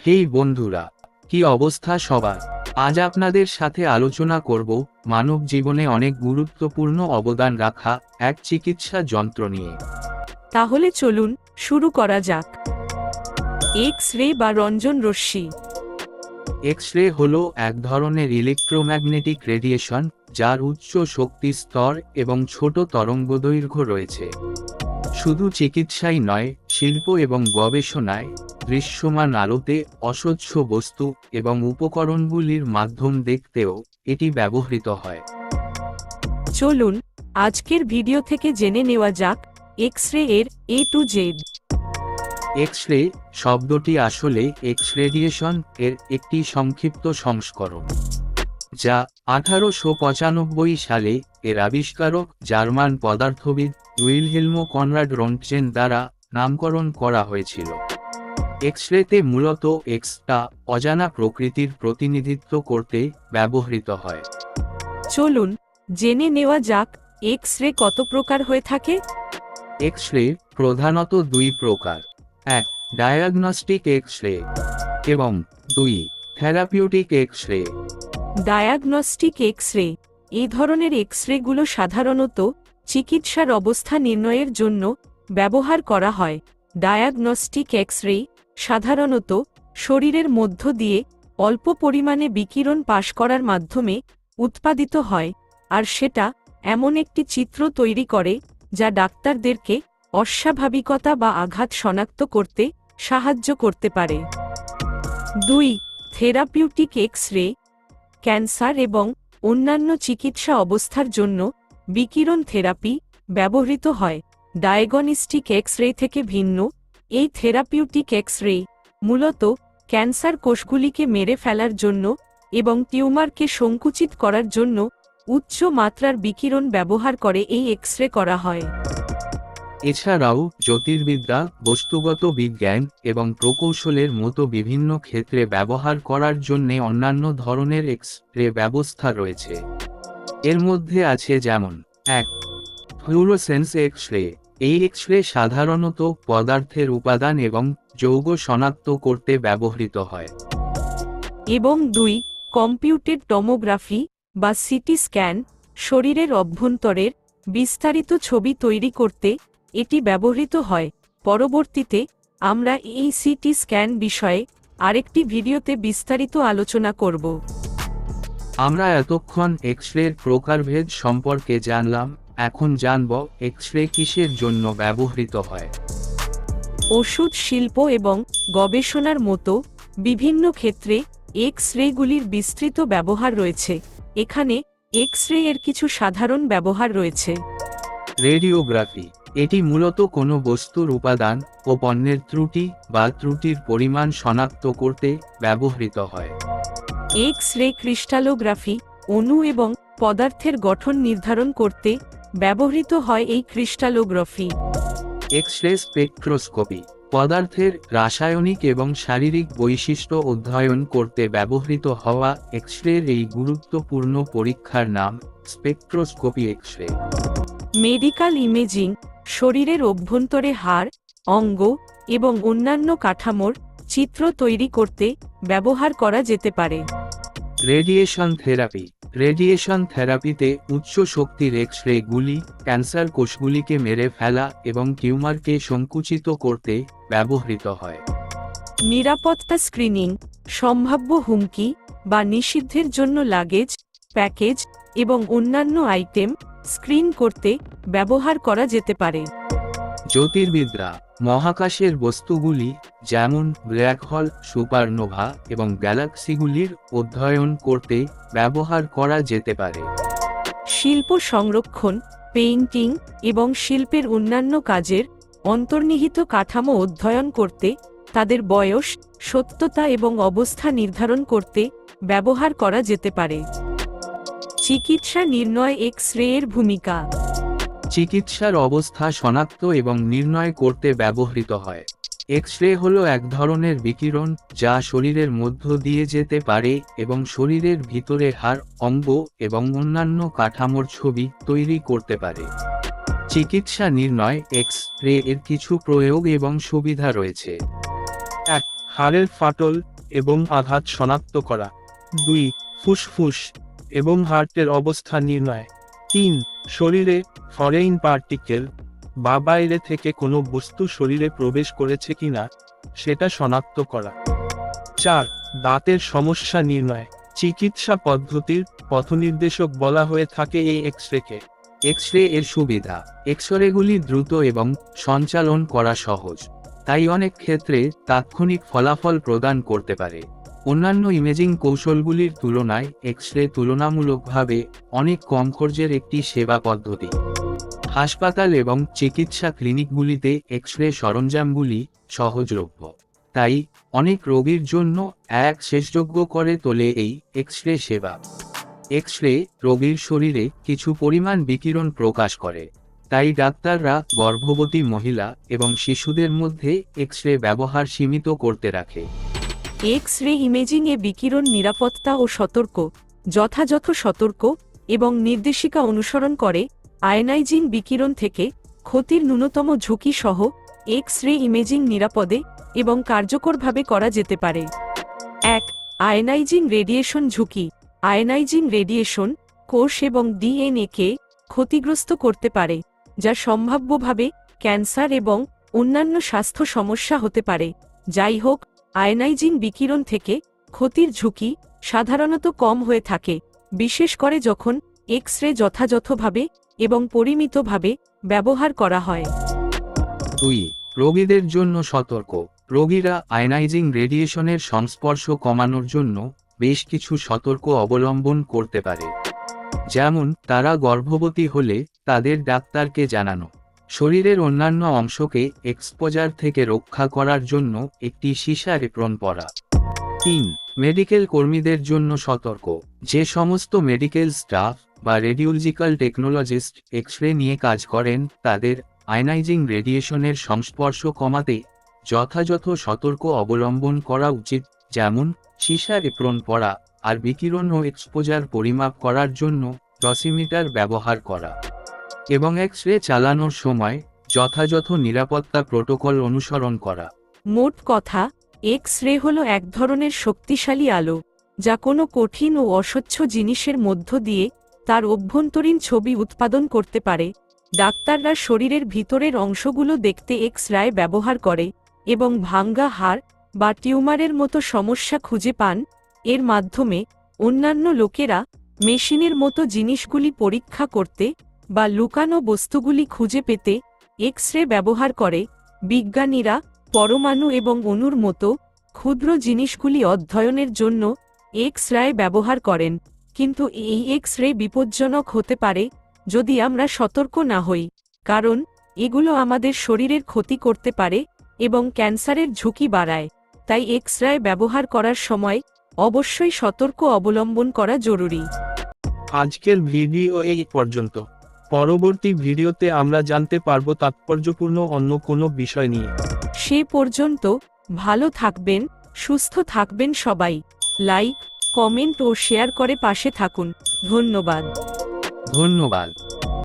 হেই বন্ধুরা, কি অবস্থা সবার? আজ আপনাদের সাথে আলোচনা করব মানব জীবনে অনেক গুরুত্বপূর্ণ অবদান রাখা এক চিকিৎসা যন্ত্র নিয়ে। তাহলে চলুন শুরু করা যাক। এক্স রে বা রঞ্জন রশ্মি। এক্স রে হলো এক ধরনের ইলেকট্রোম্যাগনেটিক রেডিয়েশন, যার উচ্চ শক্তি স্তর এবং ছোট তরঙ্গদৈর্ঘ্য রয়েছে। শুধু চিকিৎসাই নয়, শিল্প এবং গবেষণায়, দৃশ্যমান আলোতে, অস্বচ্ছ বস্তু এবং উপকরণগুলির মাধ্যম দেখতেও এটি ব্যবহৃত হয়। চলুন আজকের ভিডিও থেকে জেনে নেওয়া যাক এক্স রে এর এ টু জেড। এক্স রে শব্দটি আসলে এক্স রেডিয়েশন এর একটি সংক্ষিপ্ত সংস্করণ, যা 1895 সালে এর আবিষ্কারক জার্মান পদার্থবিদ উইলহেল্ম কনরাড রন্টজেন দ্বারা নামকরণ করা হয়েছিল। এক্স রেতে মূলত এক্সটা অজানা প্রকৃতির প্রতিনিধিত্ব করতে ব্যবহৃত হয়। চলুন জেনে নেওয়া যাক এক্স রে কত প্রকার হয়ে থাকে। এক্স রে প্রধানত দুই প্রকার: এক, ডায়াগনস্টিক এক্স রে এবং দুই, therapeutic X ray. Diagnostic X ray. এই ধরনের এক্স রেগুলো সাধারণত চিকিৎসার অবস্থা নির্ণয়ের জন্য ব্যবহার করা হয়। ডায়াগনস্টিক এক্স রে সাধারণত শরীরের মধ্য দিয়ে অল্প পরিমাণে বিকিরণ পাশ করার মাধ্যমে উৎপাদিত হয়, আর সেটা এমন একটি চিত্র তৈরি করে যা ডাক্তারদেরকে অস্বাভাবিকতা বা আঘাত শনাক্ত করতে সাহায্য করতে পারে। দুই, থেরাপিউটিক এক্স রে। ক্যান্সার এবং অন্যান্য চিকিৎসা অবস্থার জন্য বিকিরণ থেরাপি ব্যবহৃত হয়। ডায়াগনস্টিক এক্স রে থেকে ভিন্ন, এই থেরাপিউটিক এক্স রে মূলত ক্যান্সার কোষগুলিকে মেরে ফেলার জন্য এবং টিউমারকে সংকুচিত করার জন্য উচ্চ মাত্রার বিকিরণ ব্যবহার করে এই এক্স রে করা হয়। এছাড়াও জ্যোতির্বিদ্যা, বস্তুগত বিজ্ঞান এবং প্রকৌশলের মতো বিভিন্ন ক্ষেত্রে ব্যবহার করার জন্য অন্যান্য ধরনের এক্স রে ব্যবস্থা রয়েছে। এর মধ্যে আছে যেমন: এক, ফ্লুরোসেন্স এক্স রে। এই এক্স রে সাধারণত পদার্থের উপাদান এবং যৌগ শনাক্ত করতে ব্যবহৃত হয়। এবং দুই, কম্পিউটেড টমোগ্রাফি বা সিটি স্ক্যান। শরীরের অভ্যন্তরের বিস্তারিত ছবি তৈরি করতে এটি ব্যবহৃত হয়। পরবর্তীতে আমরা এই সিটি স্ক্যান বিষয়ে আরেকটি ভিডিওতে বিস্তারিত আলোচনা করব। আমরা এতক্ষণ এক্স রের প্রকারভেদ সম্পর্কে জানলাম, এখন জানব এক্স রে কিসের জন্য ব্যবহৃত হয়। ওষুধ শিল্প এবং গবেষণার মতো বিভিন্ন ক্ষেত্রে এক্স রেগুলির বিস্তৃত ব্যবহার রয়েছে। এখানে এক্স রে এর কিছু সাধারণ ব্যবহার রয়েছে। রেডিওগ্রাফি, এটি মূলত কোনো বস্তুর উপাদান ও পণ্যের ত্রুটি বা ত্রুটির পরিমাণ শনাক্ত করতে ব্যবহৃত হয়। এক্স রে ক্রিস্টালোগ্রাফি, অণু এবং পদার্থের গঠন নির্ধারণ করতে ব্যবহৃত হয় এই ক্রিস্টালোগ্রাফি। এক্স রে স্পেকট্রোস্কোপি, পদার্থের রাসায়নিক এবং শারীরিক বৈশিষ্ট্য অধ্যয়ন করতে ব্যবহৃত হওয়া এক্স রের এই গুরুত্বপূর্ণ পরীক্ষার নাম spectroscopy X ray. Medical imaging, শরীরের অভ্যন্তরে হাড়, অঙ্গ এবং অন্যান্য কাঠামোর চিত্র তৈরি করতে ব্যবহার করা যেতে পারে। রেডিয়েশন থেরাপি, রেডিয়েশন থেরাপিতে উচ্চ শক্তির এক্স রে গুলি ক্যান্সার কোষগুলিকে মেরে ফেলা এবং টিউমারকে সংকুচিত করতে ব্যবহৃত হয়। নিরাপত্তা স্ক্রিনিং, সম্ভাব্য হুমকি বা নিষিদ্ধের জন্য লাগেজ, প্যাকেজ এবং অন্যান্য আইটেম স্ক্রিন করতে ব্যবহার করা যেতে পারে। জ্যোতির্বিদ্যা, মহাকাশের বস্তুগুলি যেমন ব্ল্যাক হোল, সুপারনোভা এবং গ্যালাক্সিগুলির অধ্যয়ন করতে ব্যবহার করা যেতে পারে। শিল্প সংরক্ষণ, পেইন্টিং এবং শিল্পের অন্যান্য কাজের অন্তর্নিহিত কাঠামো অধ্যয়ন করতে, তাদের বয়স, সত্যতা এবং অবস্থা নির্ধারণ করতে ব্যবহার করা যেতে পারে। চিকিৎসা নির্ণয় এক্স রে এর ভূমিকা। চিকিৎসার অবস্থা শনাক্ত এবং নির্ণয় করতে ব্যবহৃত হয়। এক্স রে হলো এক ধরনের বিকিরণ যা শরীরের মধ্য দিয়ে যেতে পারে এবং শরীরের ভিতরে হাড়, অঙ্গ এবং অন্যান্য কাঠামোর ছবি তৈরি করতে পারে। চিকিৎসা নির্ণয় এক্স রে এর কিছু প্রয়োগ এবং সুবিধা রয়েছে। এক, হাড়ের ফাটল, এবং আঘাত শনাক্ত করা। 2. ফুসফুস এবং হার্টের অবস্থা নির্ণয়। 3. শরীরে ফরেইন পার্টিকেল বা বাইরে থেকে কোনো বস্তু শরীরে প্রবেশ করেছে কিনা সেটা শনাক্ত করা। 4. দাঁতের সমস্যা নির্ণয়। চিকিৎসা পদ্ধতির পথনির্দেশক বলা হয়ে থাকে এই এক্স-রেকে। এক্স রে এর সুবিধা, এক্স-রেগুলি দ্রুত এবং সঞ্চালন করা সহজ, তাই অনেক ক্ষেত্রে তাৎক্ষণিক ফলাফল প্রদান করতে পারে। অন্যান্য ইমেজিং কৌশলগুলির তুলনায় এক্স রে তুলনামূলকভাবে অনেক কম খরচের একটি সেবা পদ্ধতি। হাসপাতাল এবং চিকিৎসা ক্লিনিকগুলিতে এক্স রে সরঞ্জামগুলি সহজলভ্য, তাই অনেক রোগীর জন্য এক শেষযোগ্য করে তোলে এই এক্স রে সেবা। এক্স রে রোগীর শরীরে কিছু পরিমাণ বিকিরণ প্রকাশ করে, তাই ডাক্তাররা গর্ভবতী মহিলা এবং শিশুদের মধ্যে এক্স রে ব্যবহার সীমিত করতে রাখে। এক্স রে ইমেজিংয়ে বিকিরণ নিরাপত্তা ও যথাযথ সতর্ক এবং নির্দেশিকা অনুসরণ করে আয়নাইজিং বিকিরণ থেকে ক্ষতির ন্যূনতম ঝুঁকি সহ এক্স রে ইমেজিং নিরাপদে এবং কার্যকরভাবে করা যেতে পারে। 1. আয়নাইজিং রেডিয়েশন ঝুঁকি। আয়নাইজিং রেডিয়েশন কোষ এবং ডিএনএকে ক্ষতিগ্রস্ত করতে পারে, যা সম্ভাব্যভাবে ক্যান্সার এবং অন্যান্য স্বাস্থ্য সমস্যা হতে পারে। যাই হোক, আয়নাইজিং বিকিরণ থেকে ক্ষতির ঝুঁকি সাধারণত কম হয়ে থাকে, বিশেষ করে যখন এক্স রে যথাযথভাবে এবং পরিমিতভাবে ব্যবহার করা হয়। 2. রোগীদের জন্য সতর্ক। রোগীরা আয়নাইজিং রেডিয়েশনের সংস্পর্শ কমানোর জন্য বেশ কিছু সতর্ক অবলম্বন করতে পারে, যেমন তারা গর্ভবতী হলে তাদের ডাক্তারকে জানানো, শরীরের অন্যান্য অংশকে এক্সপোজার থেকে রক্ষা করার জন্য একটি সীসার এপ্রন পরা। 3. মেডিকেল কর্মীদের জন্য সতর্ক। যে সমস্ত মেডিকেল স্টাফ বা রেডিওলজিক্যাল টেকনোলজিস্ট এক্স রে নিয়ে কাজ করেন তাদের আয়নাইজিং রেডিয়েশনের সংস্পর্শ কমাতে যথাযথ সতর্ক অবলম্বন করা উচিত, যেমন সীসার এপ্রন পরা আর বিকিরণ ও এক্সপোজার পরিমাপ করার জন্য ডসিমিটার ব্যবহার করা এবং এক্স রে চালানোর সময় যথাযথ নিরাপত্তা প্রোটোকল অনুসরণ করা। মোট কথা, এক্স রে হল এক ধরনের শক্তিশালী আলো যা কোনো কঠিন ও অস্বচ্ছ জিনিসের মধ্য দিয়ে তার অভ্যন্তরীণ ছবি উৎপাদন করতে পারে। ডাক্তাররা শরীরের ভিতরের অংশগুলো দেখতে এক্স রে ব্যবহার করে এবং ভাঙ্গা হাড় বা টিউমারের মতো সমস্যা খুঁজে পান। এর মাধ্যমে অন্যান্য লোকেরা মেশিনের মতো জিনিসগুলি পরীক্ষা করতে বা লুকানো বস্তুগুলি খুঁজে পেতে এক্স রে ব্যবহার করে। বিজ্ঞানীরা পরমাণু এবং অণুর মতো ক্ষুদ্র জিনিসগুলি অধ্যয়নের জন্য এক্স রে ব্যবহার করেন, কিন্তু এই এক্স রে বিপজ্জনক হতে পারে যদি আমরা সতর্ক না হই, কারণ এগুলো আমাদের শরীরের ক্ষতি করতে পারে এবং ক্যান্সারের ঝুঁকি বাড়ায়। তাই এক্স রে ব্যবহার করার সময় অবশ্যই সতর্ক অবলম্বন করা জরুরি। আজকের ভিডিও এই পর্যন্ত। পরবর্তী ভিডিওতে আমরা জানতে পারবো তাৎপর্যপূর্ণ অন্য কোনো বিষয় নিয়ে। সে পর্যন্ত ভালো থাকবেন, সুস্থ থাকবেন সবাই। লাইক, কমেন্ট ও শেয়ার করে পাশে থাকুন। ধন্যবাদ। ধন্যবাদ।